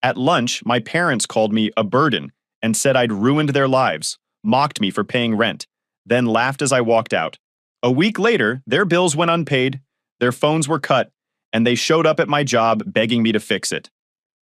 At lunch, my parents called me a burden and said I'd ruined their lives, mocked me for paying rent, then laughed as I walked out. A week later, their bills went unpaid, their phones were cut, and they showed up at my job begging me to fix it.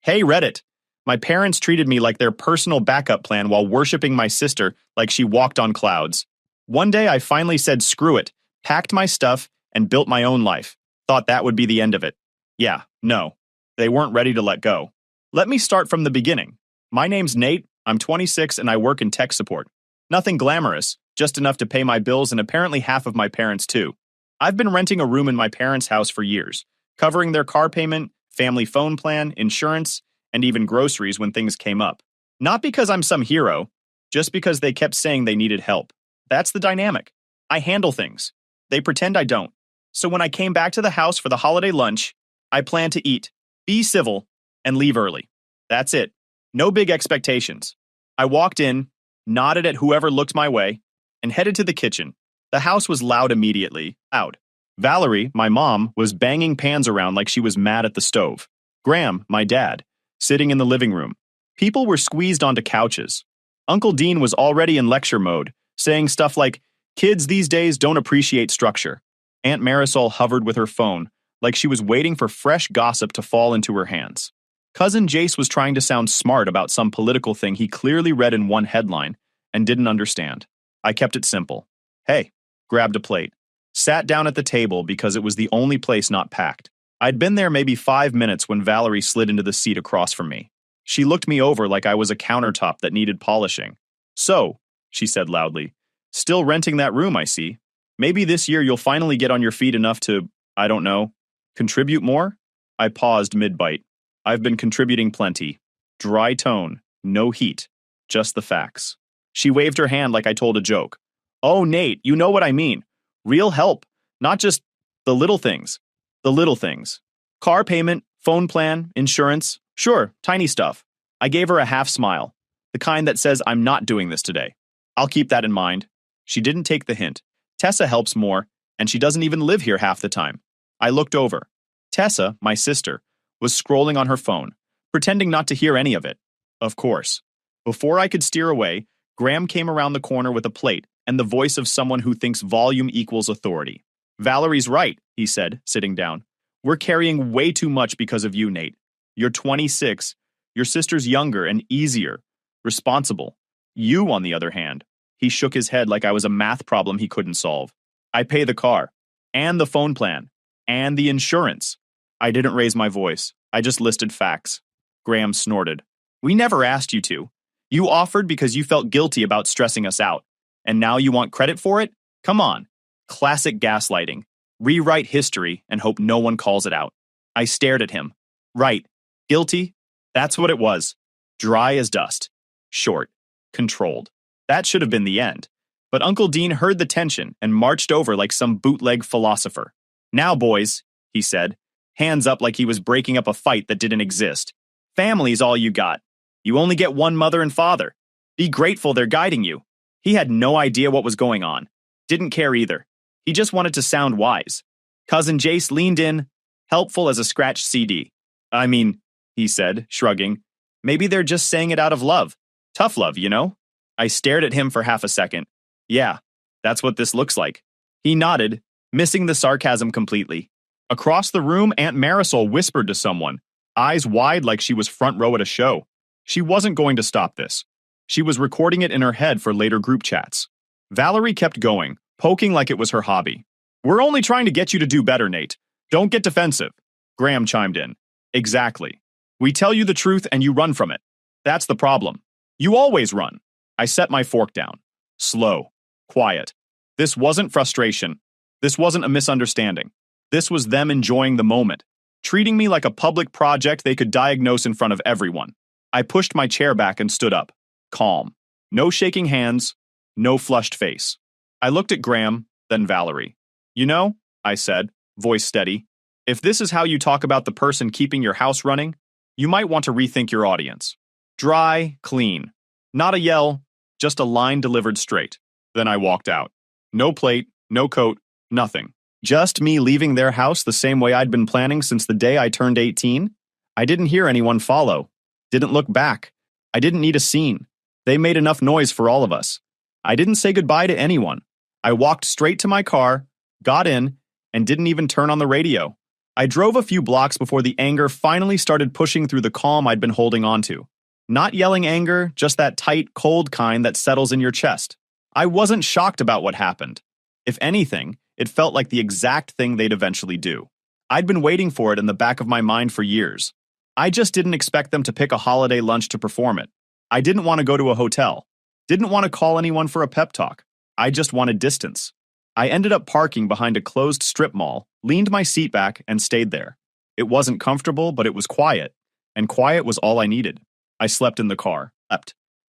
Hey, Reddit! My parents treated me like their personal backup plan while worshiping my sister like she walked on clouds. One day I finally said screw it, packed my stuff, and built my own life. Thought that would be the end of it. Yeah, no. They weren't ready to let go. Let me start from the beginning. My name's Nate, I'm 26 and I work in tech support. Nothing glamorous, just enough to pay my bills and apparently half of my parents too. I've been renting a room in my parents' house for years, covering their car payment, family phone plan, insurance, and even groceries when things came up. Not because I'm some hero, just because they kept saying they needed help. That's the dynamic. I handle things. They pretend I don't. So when I came back to the house for the holiday lunch, I planned to eat, be civil, and leave early. That's it. No big expectations. I walked in, nodded at whoever looked my way, and headed to the kitchen. The house was loud immediately. Loud. Valerie, my mom, was banging pans around like she was mad at the stove. Graham, my dad, sitting in the living room. People were squeezed onto couches. Uncle Dean was already in lecture mode, saying stuff like, "Kids these days don't appreciate structure." Aunt Marisol hovered with her phone, like she was waiting for fresh gossip to fall into her hands. Cousin Jace was trying to sound smart about some political thing he clearly read in one headline and didn't understand. I kept it simple. Hey, grabbed a plate. Sat down at the table because it was the only place not packed. I'd been there maybe 5 minutes when Valerie slid into the seat across from me. She looked me over like I was a countertop that needed polishing. "So," she said loudly, "still renting that room, I see. Maybe this year you'll finally get on your feet enough to, I don't know, contribute more?" I paused mid-bite. I've been contributing plenty. Dry tone, no heat, just the facts. She waved her hand like I told a joke. "Oh, Nate, you know what I mean. Real help, not just the little things. The little things. Car payment, phone plan, insurance. Sure, tiny stuff." I gave her a half smile, the kind that says I'm not doing this today. I'll keep that in mind. She didn't take the hint. Tessa helps more, and she doesn't even live here half the time. I looked over. Tessa, my sister, was scrolling on her phone, pretending not to hear any of it. Of course. Before I could steer away, Graham came around the corner with a plate and the voice of someone who thinks volume equals authority. "Valerie's right," he said, sitting down. "We're carrying way too much because of you, Nate. You're 26. Your sister's younger and easier. Responsible. You, on the other hand." He shook his head like I was a math problem he couldn't solve. "I pay the car, and the phone plan, and the insurance." I didn't raise my voice. I just listed facts. Graham snorted. "We never asked you to. You offered because you felt guilty about stressing us out. And now you want credit for it? Come on." Classic gaslighting. Rewrite history and hope no one calls it out. I stared at him. Right. Guilty? That's what it was. Dry as dust. Short. Controlled. That should have been the end. But Uncle Dean heard the tension and marched over like some bootleg philosopher. "Now, boys," he said, hands up like he was breaking up a fight that didn't exist. "Family's all you got. You only get one mother and father. Be grateful they're guiding you." He had no idea what was going on. Didn't care either. He just wanted to sound wise. Cousin Jace leaned in, helpful as a scratched CD. "I mean," he said, shrugging, "maybe they're just saying it out of love. Tough love, you know?" I stared at him for half a second. "Yeah, that's what this looks like." He nodded, missing the sarcasm completely. Across the room, Aunt Marisol whispered to someone, eyes wide like she was front row at a show. She wasn't going to stop this. She was recording it in her head for later group chats. Valerie kept going, poking like it was her hobby. "We're only trying to get you to do better, Nate. Don't get defensive." Graham chimed in. "Exactly. We tell you the truth and you run from it. That's the problem. You always run." I set my fork down. Slow. Quiet. This wasn't frustration. This wasn't a misunderstanding. This was them enjoying the moment, treating me like a public project they could diagnose in front of everyone. I pushed my chair back and stood up. Calm. No shaking hands. No flushed face. I looked at Graham, then Valerie. "You know," I said, voice steady, "if this is how you talk about the person keeping your house running, you might want to rethink your audience." Dry, clean. Not a yell, just a line delivered straight. Then I walked out. No plate, no coat, nothing. Just me leaving their house the same way I'd been planning since the day I turned 18. I didn't hear anyone follow. Didn't look back. I didn't need a scene. They made enough noise for all of us. I didn't say goodbye to anyone. I walked straight to my car, got in, and didn't even turn on the radio. I drove a few blocks before the anger finally started pushing through the calm I'd been holding onto. Not yelling anger, just that tight, cold kind that settles in your chest. I wasn't shocked about what happened. If anything, it felt like the exact thing they'd eventually do. I'd been waiting for it in the back of my mind for years. I just didn't expect them to pick a holiday lunch to perform it. I didn't want to go to a hotel. Didn't want to call anyone for a pep talk. I just wanted distance. I ended up parking behind a closed strip mall, leaned my seat back, and stayed there. It wasn't comfortable, but it was quiet, and quiet was all I needed. I slept in the car.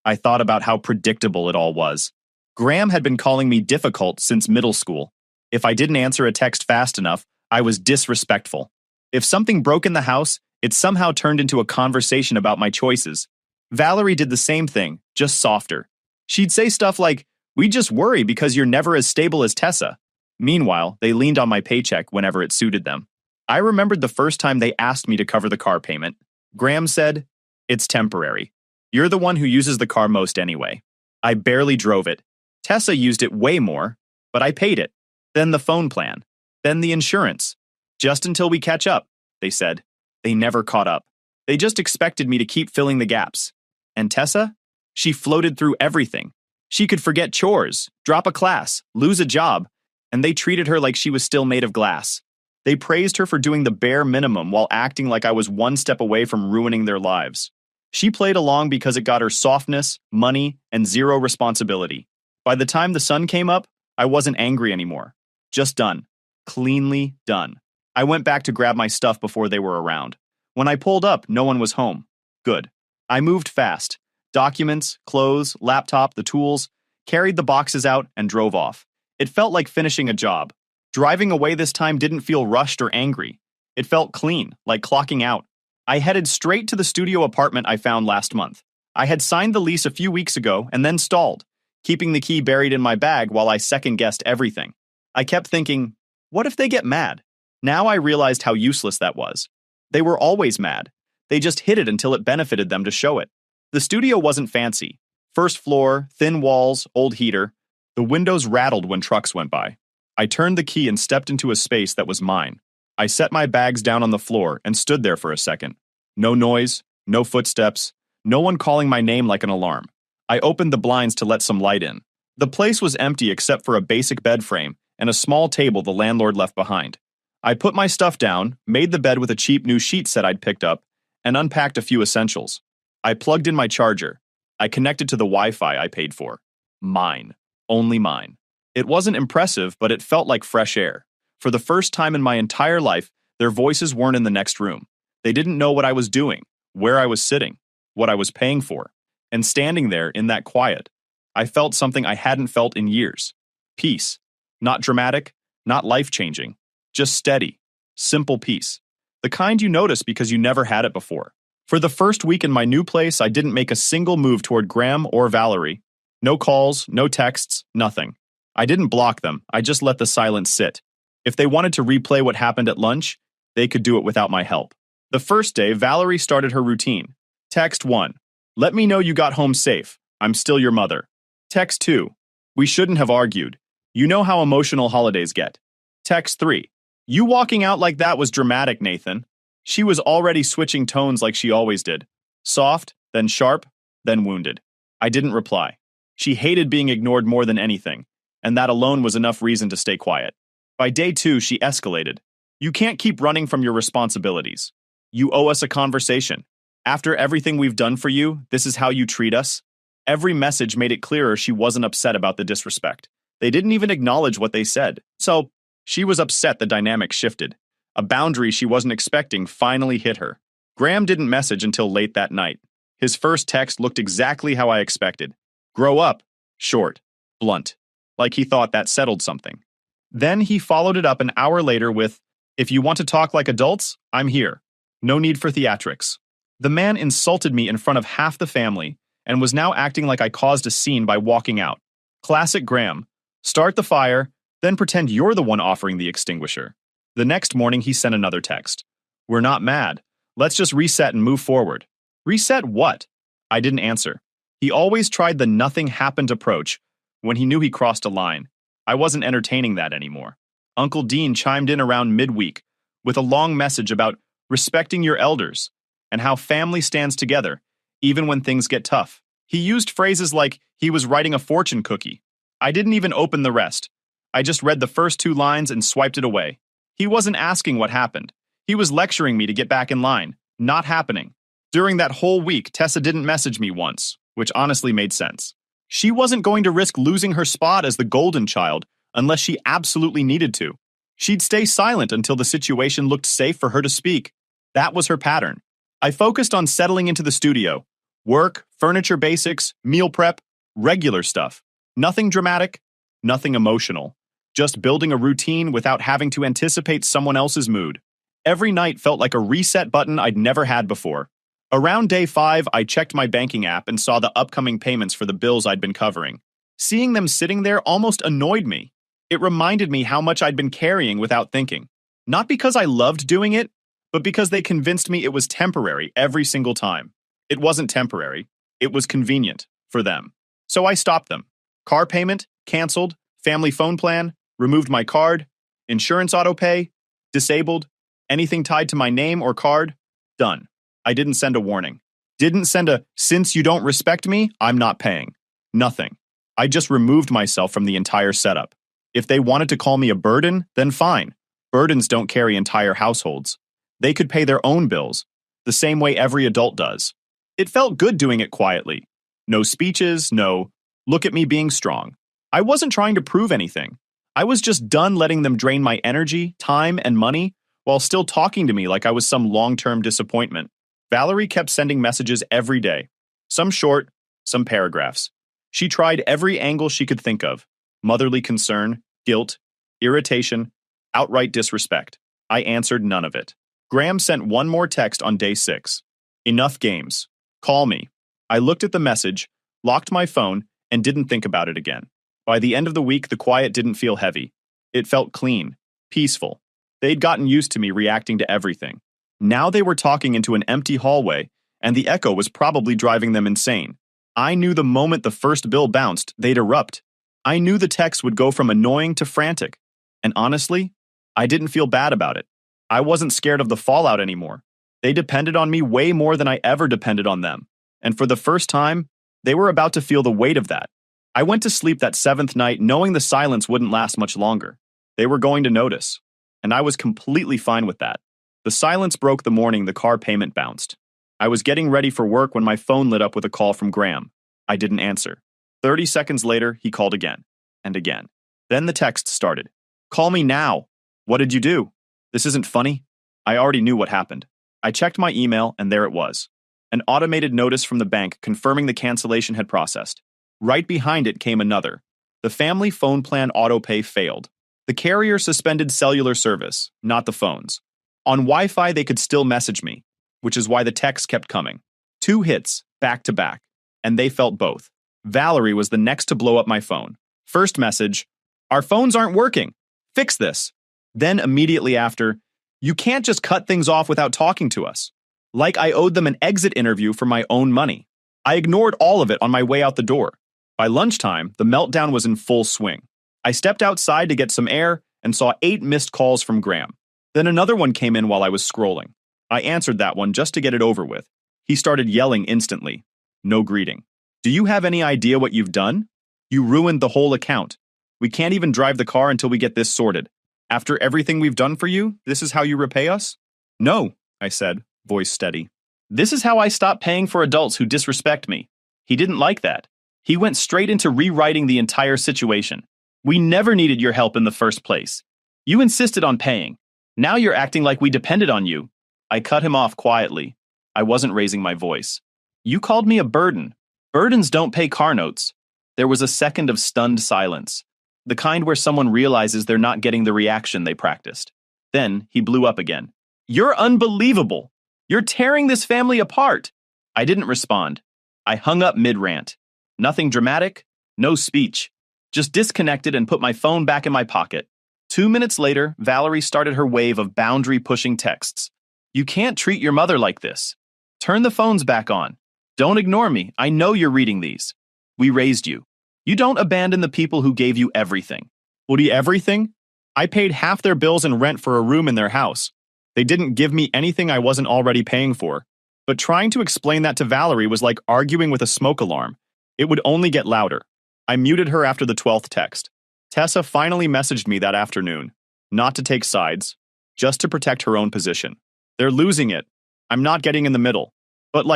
I thought about how predictable it all was. Graham had been calling me difficult since middle school. If I didn't answer a text fast enough, I was disrespectful. If something broke in the house, it somehow turned into a conversation about my choices. Valerie did the same thing, just softer. She'd say stuff like, "We just worry because you're never as stable as Tessa." Meanwhile, they leaned on my paycheck whenever it suited them. I remembered the first time they asked me to cover the car payment. Graham said, "It's temporary. You're the one who uses the car most anyway." I barely drove it. Tessa used it way more, but I paid it. Then the phone plan. Then the insurance. Just until we catch up, they said. They never caught up. They just expected me to keep filling the gaps. And Tessa? She floated through everything. She could forget chores, drop a class, lose a job, and they treated her like she was still made of glass. They praised her for doing the bare minimum while acting like I was one step away from ruining their lives. She played along because it got her softness, money, and zero responsibility. By the time the sun came up, I wasn't angry anymore. Just done. Cleanly done. I went back to grab my stuff before they were around. When I pulled up, no one was home. Good. I moved fast. Documents, clothes, laptop, the tools, carried the boxes out, and drove off. It felt like finishing a job. Driving away this time didn't feel rushed or angry. It felt clean, like clocking out. I headed straight to the studio apartment I found last month. I had signed the lease a few weeks ago and then stalled, keeping the key buried in my bag while I second-guessed everything. I kept thinking, what if they get mad? Now I realized how useless that was. They were always mad. They just hid it until it benefited them to show it. The studio wasn't fancy. First floor, thin walls, old heater. The windows rattled when trucks went by. I turned the key and stepped into a space that was mine. I set my bags down on the floor and stood there for a second. No noise, no footsteps, no one calling my name like an alarm. I opened the blinds to let some light in. The place was empty except for a basic bed frame and a small table the landlord left behind. I put my stuff down, made the bed with a cheap new sheet set I'd picked up, and unpacked a few essentials. I plugged in my charger. I connected to the Wi-Fi I paid for. Mine. Only mine. It wasn't impressive, but it felt like fresh air. For the first time in my entire life, their voices weren't in the next room. They didn't know what I was doing, where I was sitting, what I was paying for. And standing there in that quiet, I felt something I hadn't felt in years. Peace. Not dramatic, not life-changing. Just steady, simple peace. The kind you notice because you never had it before. For the first week in my new place, I didn't make a single move toward Graham or Valerie. No calls, no texts, nothing. I didn't block them, I just let the silence sit. If they wanted to replay what happened at lunch, they could do it without my help. The first day, Valerie started her routine. Text 1. Let me know you got home safe. I'm still your mother. Text 2. We shouldn't have argued. You know how emotional holidays get. Text 3. You walking out like that was dramatic, Nathan. She was already switching tones like she always did. Soft, then sharp, then wounded. I didn't reply. She hated being ignored more than anything, and that alone was enough reason to stay quiet. By day 2, she escalated. You can't keep running from your responsibilities. You owe us a conversation. After everything we've done for you, this is how you treat us? Every message made it clearer she wasn't upset about the disrespect. They didn't even acknowledge what they said. So, she was upset the dynamic shifted. A boundary she wasn't expecting finally hit her. Graham didn't message until late that night. His first text looked exactly how I expected. Grow up. Short. Blunt. Like he thought that settled something. Then he followed it up an hour later with, if you want to talk like adults, I'm here. No need for theatrics. The man insulted me in front of half the family and was now acting like I caused a scene by walking out. Classic Graham. Start the fire, then pretend you're the one offering the extinguisher. The next morning he sent another text. We're not mad. Let's just reset and move forward. Reset what? I didn't answer. He always tried the nothing happened approach when he knew he crossed a line. I wasn't entertaining that anymore. Uncle Dean chimed in around midweek with a long message about respecting your elders and how family stands together, even when things get tough. He used phrases like he was writing a fortune cookie. I didn't even open the rest. I just read the first 2 lines and swiped it away. He wasn't asking what happened. He was lecturing me to get back in line. Not happening. During that whole week, Tessa didn't message me once, which honestly made sense. She wasn't going to risk losing her spot as the golden child unless she absolutely needed to. She'd stay silent until the situation looked safe for her to speak. That was her pattern. I focused on settling into the studio. Work, furniture basics, meal prep, regular stuff. Nothing dramatic, nothing emotional. Just building a routine without having to anticipate someone else's mood. Every night felt like a reset button I'd never had before. Around day 5, I checked my banking app and saw the upcoming payments for the bills I'd been covering. Seeing them sitting there almost annoyed me. It reminded me how much I'd been carrying without thinking. Not because I loved doing it, but because they convinced me it was temporary every single time. It wasn't temporary. It was convenient for them. So I stopped them. Car payment, canceled, family phone plan, removed my card, insurance autopay, disabled, anything tied to my name or card, done. I didn't send a warning. Didn't send a, since you don't respect me, I'm not paying. Nothing. I just removed myself from the entire setup. If they wanted to call me a burden, then fine. Burdens don't carry entire households. They could pay their own bills, the same way every adult does. It felt good doing it quietly. No speeches, no, look at me being strong. I wasn't trying to prove anything. I was just done letting them drain my energy, time, and money while still talking to me like I was some long-term disappointment. Valerie kept sending messages every day. Some short, some paragraphs. She tried every angle she could think of. Motherly concern, guilt, irritation, outright disrespect. I answered none of it. Graham sent one more text on day 6. Enough games. Call me. I looked at the message, locked my phone, and didn't think about it again. By the end of the week, the quiet didn't feel heavy. It felt clean, peaceful. They'd gotten used to me reacting to everything. Now they were talking into an empty hallway, and the echo was probably driving them insane. I knew the moment the first bill bounced, they'd erupt. I knew the text would go from annoying to frantic. And honestly, I didn't feel bad about it. I wasn't scared of the fallout anymore. They depended on me way more than I ever depended on them. And for the first time, they were about to feel the weight of that. I went to sleep that 7th night knowing the silence wouldn't last much longer. They were going to notice. And I was completely fine with that. The silence broke the morning the car payment bounced. I was getting ready for work when my phone lit up with a call from Graham. I didn't answer. 30 seconds later, he called again. And again. Then the text started. Call me now. What did you do? This isn't funny. I already knew what happened. I checked my email, and there it was. An automated notice from the bank confirming the cancellation had processed. Right behind it came another. The family phone plan autopay failed. The carrier suspended cellular service, not the phones. On Wi-Fi, they could still message me, which is why the texts kept coming. 2 hits, back to back, and they felt both. Valerie was the next to blow up my phone. First message, our phones aren't working. Fix this. Then immediately after, you can't just cut things off without talking to us. Like I owed them an exit interview for my own money. I ignored all of it on my way out the door. By lunchtime, the meltdown was in full swing. I stepped outside to get some air and saw 8 missed calls from Graham. Then another one came in while I was scrolling. I answered that one just to get it over with. He started yelling instantly. No greeting. Do you have any idea what you've done? You ruined the whole account. We can't even drive the car until we get this sorted. After everything we've done for you, this is how you repay us? No, I said, voice steady. This is how I stop paying for adults who disrespect me. He didn't like that. He went straight into rewriting the entire situation. We never needed your help in the first place. You insisted on paying. Now you're acting like we depended on you. I cut him off quietly. I wasn't raising my voice. You called me a burden. Burdens don't pay car notes. There was a second of stunned silence, the kind where someone realizes they're not getting the reaction they practiced. Then he blew up again. You're unbelievable. You're tearing this family apart. I didn't respond. I hung up mid-rant. Nothing dramatic, no speech. Just disconnected and put my phone back in my pocket. 2 minutes later, Valerie started her wave of boundary-pushing texts. You can't treat your mother like this. Turn the phones back on. Don't ignore me. I know you're reading these. We raised you. You don't abandon the people who gave you everything. Woody, everything? I paid half their bills and rent for a room in their house. They didn't give me anything I wasn't already paying for. But trying to explain that to Valerie was like arguing with a smoke alarm. It would only get louder. I muted her after the 12th text. Tessa finally messaged me that afternoon. Not to take sides, just to protect her own position. They're losing it. I'm not getting in the middle. But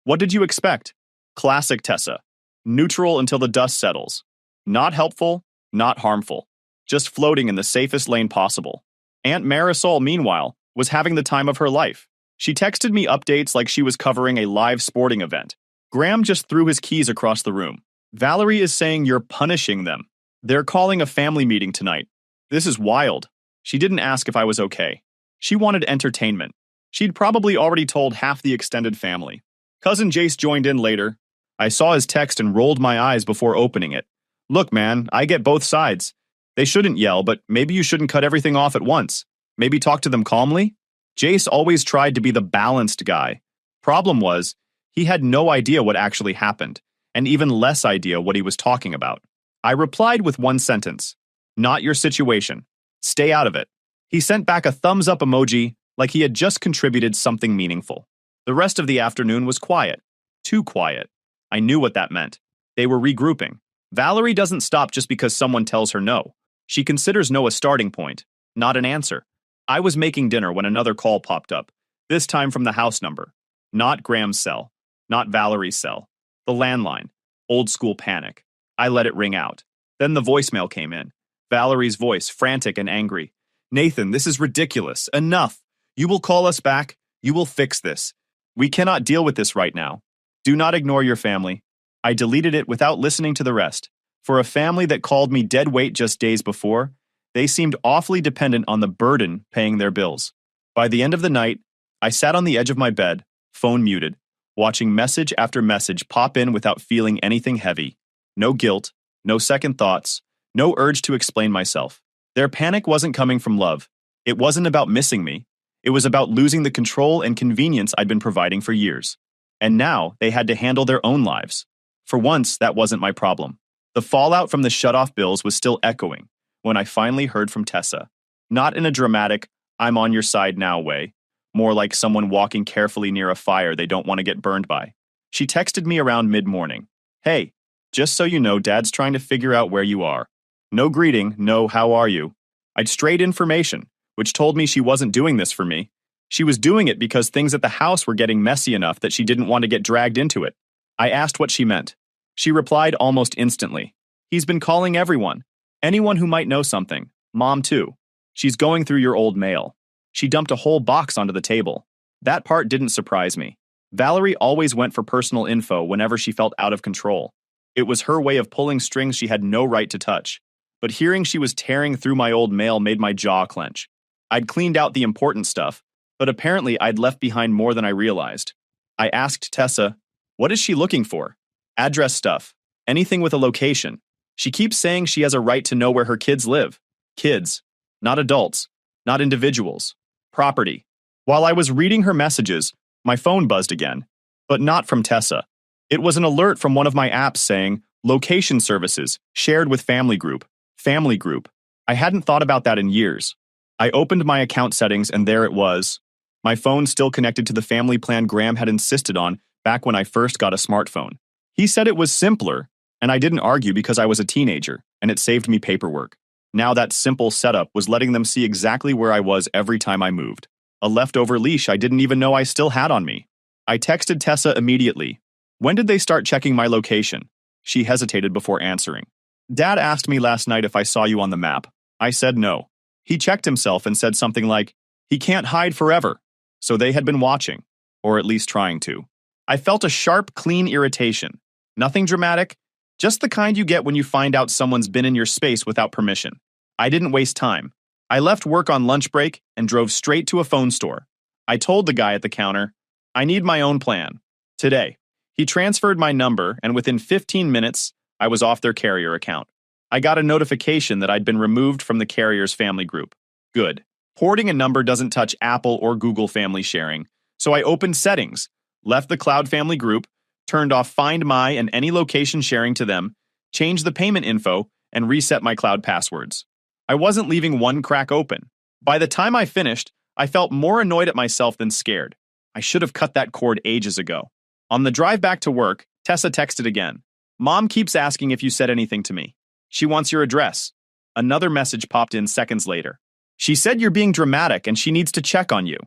what did you expect? Classic Tessa. Neutral until the dust settles. Not helpful, not harmful. Just floating in the safest lane possible. Aunt Marisol, meanwhile, was having the time of her life. She texted me updates like she was covering a live sporting event. Graham just threw his keys across the room. Valerie is saying you're punishing them. They're calling a family meeting tonight. This is wild. She didn't ask if I was okay. She wanted entertainment. She'd probably already told half the extended family. Cousin Jace joined in later. I saw his text and rolled my eyes before opening it. Look, man, I get both sides. They shouldn't yell, but maybe you shouldn't cut everything off at once. Maybe talk to them calmly? Jace always tried to be the balanced guy. Problem was, he had no idea what actually happened, and even less idea what he was talking about. I replied with one sentence. Not your situation. Stay out of it. He sent back a thumbs up emoji like he had just contributed something meaningful. The rest of the afternoon was quiet. Too quiet. I knew what that meant. They were regrouping. Valerie doesn't stop just because someone tells her no. She considers no a starting point, not an answer. I was making dinner when another call popped up, this time from the house number. Not Graham's cell. Not Valerie's cell. The landline. Old school panic. I let it ring out. Then the voicemail came in. Valerie's voice, frantic and angry. Nathan, this is ridiculous. Enough. You will call us back. You will fix this. We cannot deal with this right now. Do not ignore your family. I deleted it without listening to the rest. For a family that called me dead weight just days before, they seemed awfully dependent on the burden paying their bills. By the end of the night, I sat on the edge of my bed, phone muted, watching message after message pop in without feeling anything heavy. No guilt, no second thoughts, no urge to explain myself. Their panic wasn't coming from love. It wasn't about missing me. It was about losing the control and convenience I'd been providing for years. And now they had to handle their own lives. For once, that wasn't my problem. The fallout from the shut-off bills was still echoing when I finally heard from Tessa. Not in a dramatic, I'm on your side now way, more like someone walking carefully near a fire they don't want to get burned by. She texted me around mid-morning. Hey, just so you know, Dad's trying to figure out where you are. No greeting, no how are you. I'd straight information, which told me she wasn't doing this for me. She was doing it because things at the house were getting messy enough that she didn't want to get dragged into it. I asked what she meant. She replied almost instantly. He's been calling everyone. Anyone who might know something. Mom, too. She's going through your old mail. She dumped a whole box onto the table. That part didn't surprise me. Valerie always went for personal info whenever she felt out of control. It was her way of pulling strings she had no right to touch. But hearing she was tearing through my old mail made my jaw clench. I'd cleaned out the important stuff, but apparently I'd left behind more than I realized. I asked Tessa, what is she looking for? Address stuff. Anything with a location. She keeps saying she has a right to know where her kids live. Kids. Not adults. Not individuals. Property. While I was reading her messages, my phone buzzed again. But not from Tessa. It was an alert from one of my apps saying, location services, shared with family group. Family group. I hadn't thought about that in years. I opened my account settings and there it was. My phone still connected to the family plan Graham had insisted on back when I first got a smartphone. He said it was simpler, and I didn't argue because I was a teenager, and it saved me paperwork. Now that simple setup was letting them see exactly where I was every time I moved. A leftover leash I didn't even know I still had on me. I texted Tessa immediately. When did they start checking my location? She hesitated before answering. Dad asked me last night if I saw you on the map. I said no. He checked himself and said something like, he can't hide forever. So they had been watching, or at least trying to. I felt a sharp, clean irritation. Nothing dramatic, just the kind you get when you find out someone's been in your space without permission. I didn't waste time. I left work on lunch break and drove straight to a phone store. I told the guy at the counter, I need my own plan. Today. He transferred my number, and within 15 minutes, I was off their carrier account. I got a notification that I'd been removed from the carrier's family group. Good. Porting a number doesn't touch Apple or Google family sharing, so I opened settings, Left the Cloud Family group, turned off Find My and any location sharing to them, changed the payment info, and reset my cloud passwords. I wasn't leaving one crack open. By the time I finished, I felt more annoyed at myself than scared. I should have cut that cord ages ago. On the drive back to work, Tessa texted again. Mom keeps asking if you said anything to me. She wants your address. Another message popped in seconds later. She said you're being dramatic and she needs to check on you.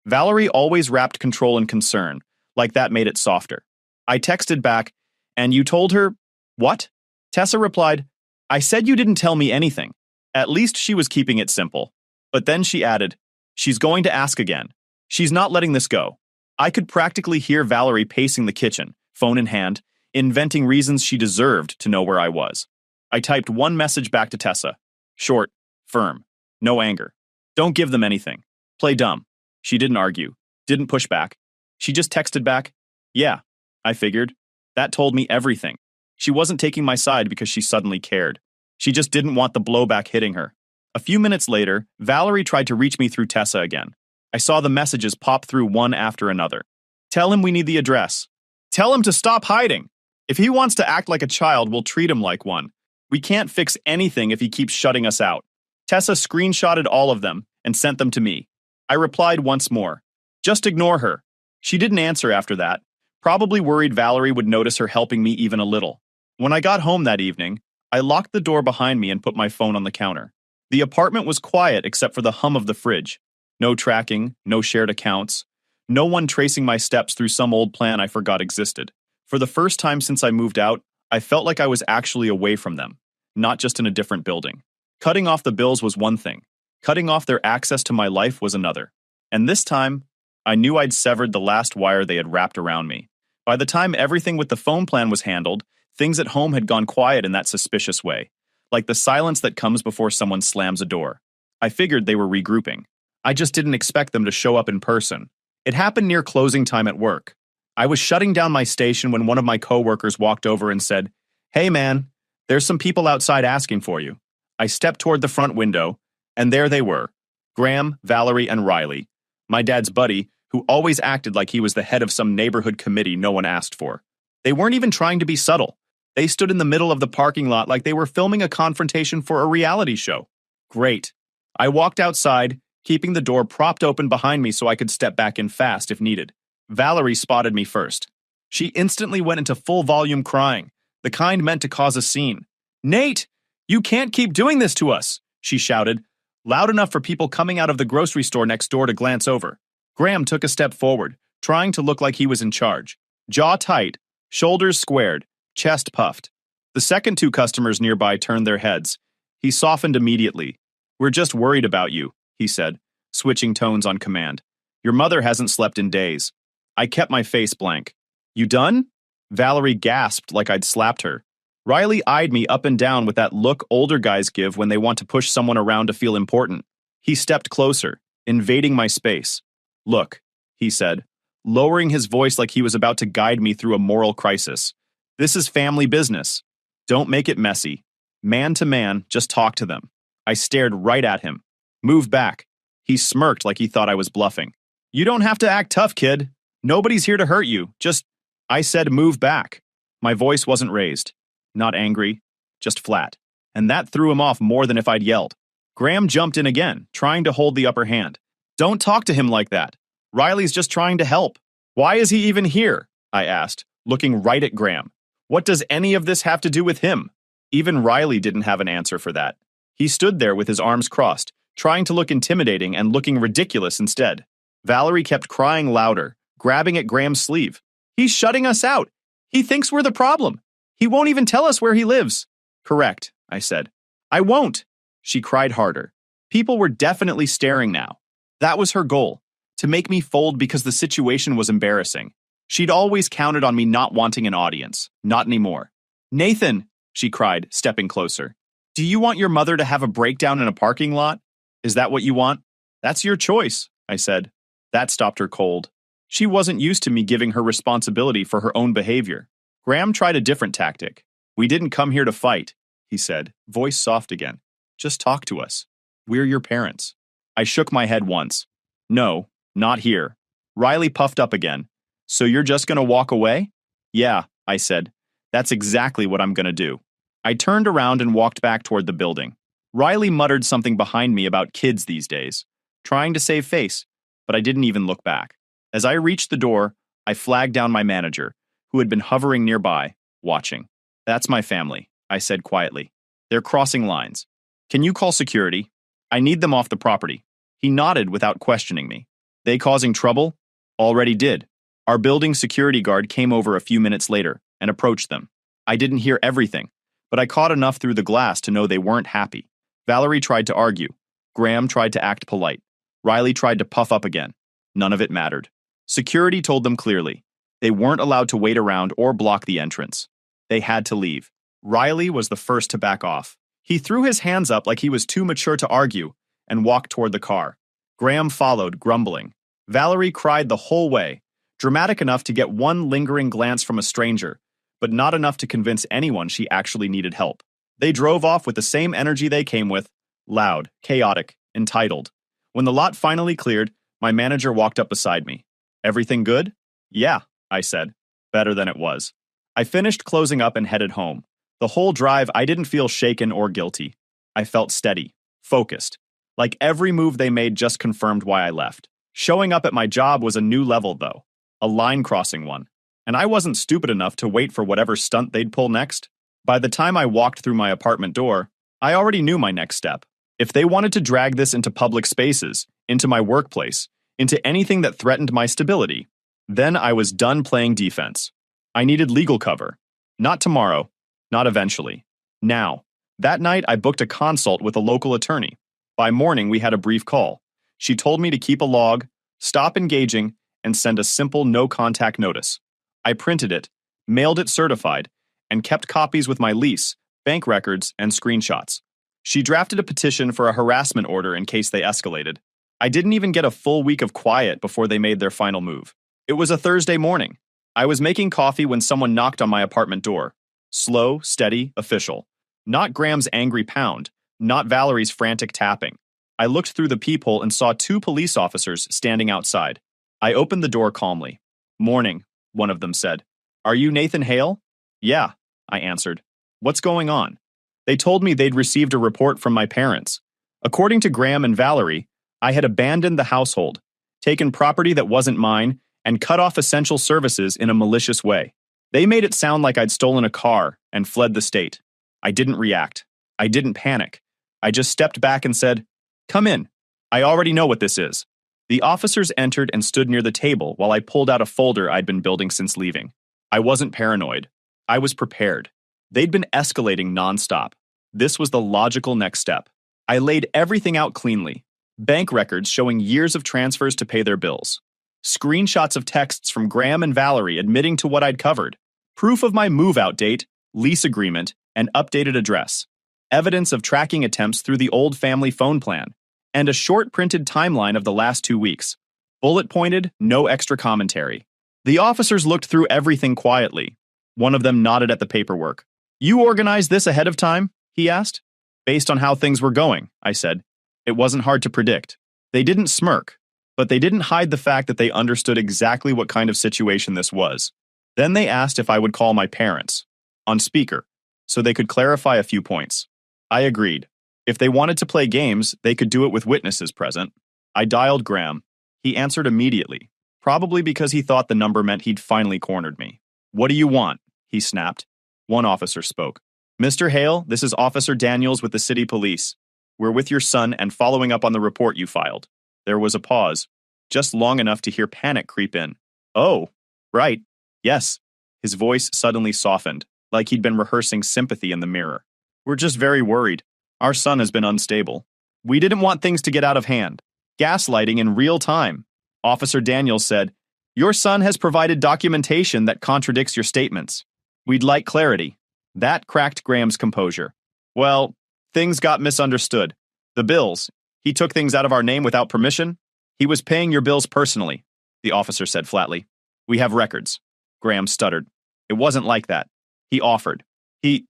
Valerie always wrapped control in concern, like that made it softer. I texted back, and you told her, what? Tessa replied, I said you didn't tell me anything. At least she was keeping it simple. But then she added, she's going to ask again. She's not letting this go. I could practically hear Valerie pacing the kitchen, phone in hand, inventing reasons she deserved to know where I was. I typed one message back to Tessa. Short, firm, no anger. Don't give them anything. Play dumb. She didn't argue, didn't push back. She just texted back, yeah, I figured. That told me everything. She wasn't taking my side because she suddenly cared. She just didn't want the blowback hitting her. A few minutes later, Valerie tried to reach me through Tessa again. I saw the messages pop through one after another. Tell him we need the address. Tell him to stop hiding. If he wants to act like a child, we'll treat him like one. We can't fix anything if he keeps shutting us out. Tessa screenshotted all of them and sent them to me. I replied once more. Just ignore her. She didn't answer after that, probably worried Valerie would notice her helping me even a little. When I got home that evening, I locked the door behind me and put my phone on the counter. The apartment was quiet except for the hum of the fridge. No tracking, no shared accounts, no one tracing my steps through some old plan I forgot existed. For the first time since I moved out, I felt like I was actually away from them, not just in a different building. Cutting off the bills was one thing. Cutting off their access to my life was another. And this time, I knew I'd severed the last wire they had wrapped around me. By the time everything with the phone plan was handled, things at home had gone quiet in that suspicious way, like the silence that comes before someone slams a door. I figured they were regrouping. I just didn't expect them to show up in person. It happened near closing time at work. I was shutting down my station when one of my coworkers walked over and said, "Hey man, there's some people outside asking for you." I stepped toward the front window, and there they were, Graham, Valerie, and Riley, my dad's buddy, who always acted like he was the head of some neighborhood committee no one asked for. They weren't even trying to be subtle. They stood in the middle of the parking lot like they were filming a confrontation for a reality show. Great. I walked outside, keeping the door propped open behind me so I could step back in fast if needed. Valerie spotted me first. She instantly went into full volume crying, the kind meant to cause a scene. "Nate, you can't keep doing this to us," she shouted, loud enough for people coming out of the grocery store next door to glance over. Graham took a step forward, trying to look like he was in charge. Jaw tight, shoulders squared, chest puffed. The second two customers nearby turned their heads. He softened immediately. "We're just worried about you," he said, switching tones on command. "Your mother hasn't slept in days." I kept my face blank. "You done?" Valerie gasped like I'd slapped her. Riley eyed me up and down with that look older guys give when they want to push someone around to feel important. He stepped closer, invading my space. "Look," he said, lowering his voice like he was about to guide me through a moral crisis. "This is family business. Don't make it messy. Man to man, just talk to them." I stared right at him. "Move back." He smirked like he thought I was bluffing. "You don't have to act tough, kid. Nobody's here to hurt you. Just," I said, "move back." My voice wasn't raised. Not angry, just flat. And that threw him off more than if I'd yelled. Graham jumped in again, trying to hold the upper hand. "Don't talk to him like that. Riley's just trying to help." "Why is he even here?" I asked, looking right at Graham. "What does any of this have to do with him?" Even Riley didn't have an answer for that. He stood there with his arms crossed, trying to look intimidating and looking ridiculous instead. Valerie kept crying louder, grabbing at Graham's sleeve. "He's shutting us out. He thinks we're the problem. He won't even tell us where he lives." "Correct," I said. "I won't." She cried harder. People were definitely staring now. That was her goal, to make me fold because the situation was embarrassing. She'd always counted on me not wanting an audience. Not anymore. "Nathan," she cried, stepping closer. "Do you want your mother to have a breakdown in a parking lot? Is that what you want?" "That's your choice," I said. That stopped her cold. She wasn't used to me giving her responsibility for her own behavior. Graham tried a different tactic. "We didn't come here to fight," he said, voice soft again. "Just talk to us. We're your parents." I shook my head once. "No, not here." Riley puffed up again. So you're just going to walk away? Yeah, I said. That's exactly what I'm going to do. I turned around and walked back toward the building. Riley muttered something behind me about kids these days, trying to save face, but I didn't even look back. As I reached the door, I flagged down my manager, who had been hovering nearby, watching. That's my family, I said quietly. They're crossing lines. Can you call security? I need them off the property. He nodded without questioning me. They causing trouble? Already did. Our building security guard came over a few minutes later and approached them. I didn't hear everything, but I caught enough through the glass to know they weren't happy. Valerie tried to argue. Graham tried to act polite. Riley tried to puff up again. None of it mattered. Security told them clearly. They weren't allowed to wait around or block the entrance. They had to leave. Riley was the first to back off. He threw his hands up like he was too mature to argue and walked toward the car. Graham followed, grumbling. Valerie cried the whole way, dramatic enough to get one lingering glance from a stranger, but not enough to convince anyone she actually needed help. They drove off with the same energy they came with, loud, chaotic, entitled. When the lot finally cleared, my manager walked up beside me. Everything good? Yeah, I said. Better than it was. I finished closing up and headed home. The whole drive, I didn't feel shaken or guilty. I felt steady, focused. Like every move they made just confirmed why I left. Showing up at my job was a new level, though. A line-crossing one. And I wasn't stupid enough to wait for whatever stunt they'd pull next. By the time I walked through my apartment door, I already knew my next step. If they wanted to drag this into public spaces, into my workplace, into anything that threatened my stability, then I was done playing defense. I needed legal cover. Not tomorrow. Not eventually. Now. That night, I booked a consult with a local attorney. By morning, we had a brief call. She told me to keep a log, stop engaging, and send a simple no-contact notice. I printed it, mailed it certified, and kept copies with my lease, bank records, and screenshots. She drafted a petition for a harassment order in case they escalated. I didn't even get a full week of quiet before they made their final move. It was a Thursday morning. I was making coffee when someone knocked on my apartment door. Slow, steady, official. Not Graham's angry pound, not Valerie's frantic tapping. I looked through the peephole and saw 2 police officers standing outside. I opened the door calmly. Morning, one of them said. Are you Nathan Hale? Yeah, I answered. What's going on? They told me they'd received a report from my parents. According to Graham and Valerie, I had abandoned the household, taken property that wasn't mine, and cut off essential services in a malicious way. They made it sound like I'd stolen a car and fled the state. I didn't react. I didn't panic. I just stepped back and said, Come in. I already know what this is. The officers entered and stood near the table while I pulled out a folder I'd been building since leaving. I wasn't paranoid. I was prepared. They'd been escalating nonstop. This was the logical next step. I laid everything out cleanly. Bank records showing years of transfers to pay their bills. Screenshots of texts from Graham and Valerie admitting to what I'd covered. Proof of my move-out date, lease agreement, and updated address. Evidence of tracking attempts through the old family phone plan. And a short printed timeline of the last 2 weeks. Bullet-pointed, no extra commentary. The officers looked through everything quietly. One of them nodded at the paperwork. You organized this ahead of time? He asked. Based on how things were going, I said. It wasn't hard to predict. They didn't smirk, but they didn't hide the fact that they understood exactly what kind of situation this was. Then they asked if I would call my parents, on speaker, so they could clarify a few points. I agreed. If they wanted to play games, they could do it with witnesses present. I dialed Graham. He answered immediately, probably because he thought the number meant he'd finally cornered me. What do you want? He snapped. One officer spoke. Mr. Hale, this is Officer Daniels with the city police. We're with your son and following up on the report you filed. There was a pause, just long enough to hear panic creep in. Oh, right. Yes. His voice suddenly softened, like he'd been rehearsing sympathy in the mirror. We're just very worried. Our son has been unstable. We didn't want things to get out of hand. Gaslighting in real time. Officer Daniels said, Your son has provided documentation that contradicts your statements. We'd like clarity. That cracked Graham's composure. Well, things got misunderstood. The bills. He took things out of our name without permission. He was paying your bills personally, the officer said flatly. We have records. Graham stuttered. It wasn't like that. He offered. He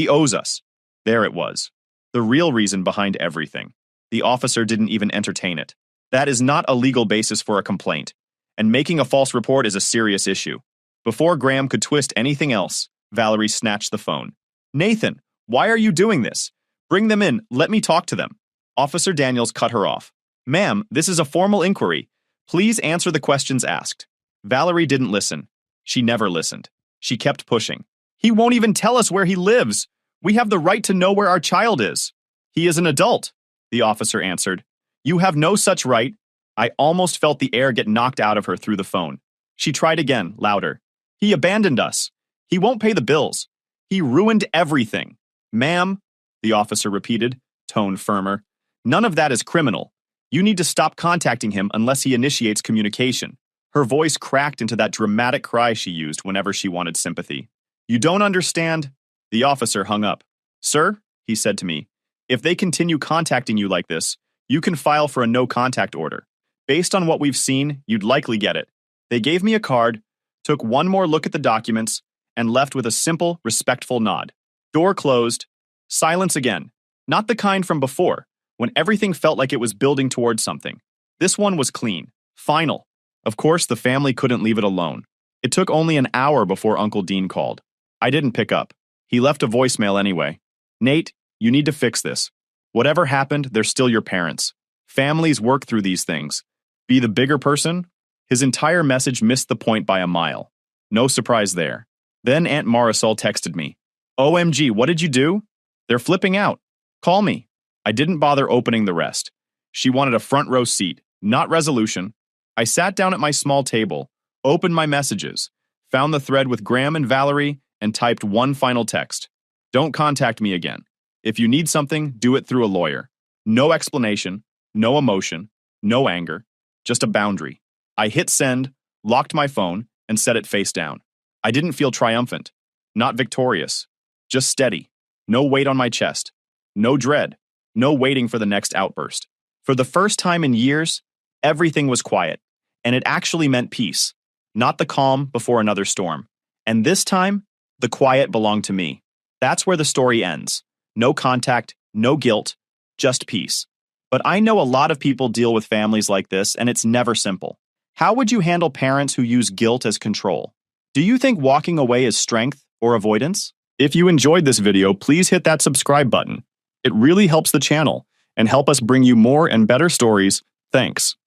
owes us. There it was. The real reason behind everything. The officer didn't even entertain it. That is not a legal basis for a complaint. and making a false report is a serious issue. Before Graham could twist anything else, Valerie snatched the phone. Nathan, why are you doing this? Bring them in. Let me talk to them. Officer Daniels cut her off. Ma'am, this is a formal inquiry. Please answer the questions asked. Valerie didn't listen. She never listened. She kept pushing. He won't even tell us where he lives. We have the right to know where our child is. He is an adult, the officer answered. You have no such right. I almost felt the air get knocked out of her through the phone. She tried again, louder. He abandoned us. He won't pay the bills. He ruined everything. Ma'am, the officer repeated, tone firmer. None of that is criminal. You need to stop contacting him unless he initiates communication. Her voice cracked into that dramatic cry she used whenever she wanted sympathy. You don't understand? The officer hung up. Sir, he said to me, if they continue contacting you like this, you can file for a no-contact order. Based on what we've seen, you'd likely get it. They gave me a card, took one more look at the documents, and left with a simple, respectful nod. Door closed. Silence again. Not the kind from before, when everything felt like it was building towards something. This one was clean. Final. Of course, the family couldn't leave it alone. It took only an hour before Uncle Dean called. I didn't pick up. He left a voicemail anyway. Nate, you need to fix this. Whatever happened, they're still your parents. Families work through these things. Be the bigger person? His entire message missed the point by a mile. No surprise there. Then Aunt Marisol texted me. OMG, what did you do? They're flipping out. Call me. I didn't bother opening the rest. She wanted a front row seat, not resolution. I sat down at my small table, opened my messages, found the thread with Graham and Valerie, and typed one final text. Don't contact me again. If you need something, do it through a lawyer. No explanation, no emotion, no anger, just a boundary. I hit send, locked my phone, and set it face down. I didn't feel triumphant, not victorious, just steady. No weight on my chest, no dread, no waiting for the next outburst. For the first time in years, everything was quiet, and it actually meant peace, not the calm before another storm. And this time, the quiet belonged to me. That's where the story ends. No contact, no guilt, just peace. But I know a lot of people deal with families like this, and it's never simple. How would you handle parents who use guilt as control? Do you think walking away is strength or avoidance? If you enjoyed this video, please hit that subscribe button. It really helps the channel and help us bring you more and better stories. Thanks.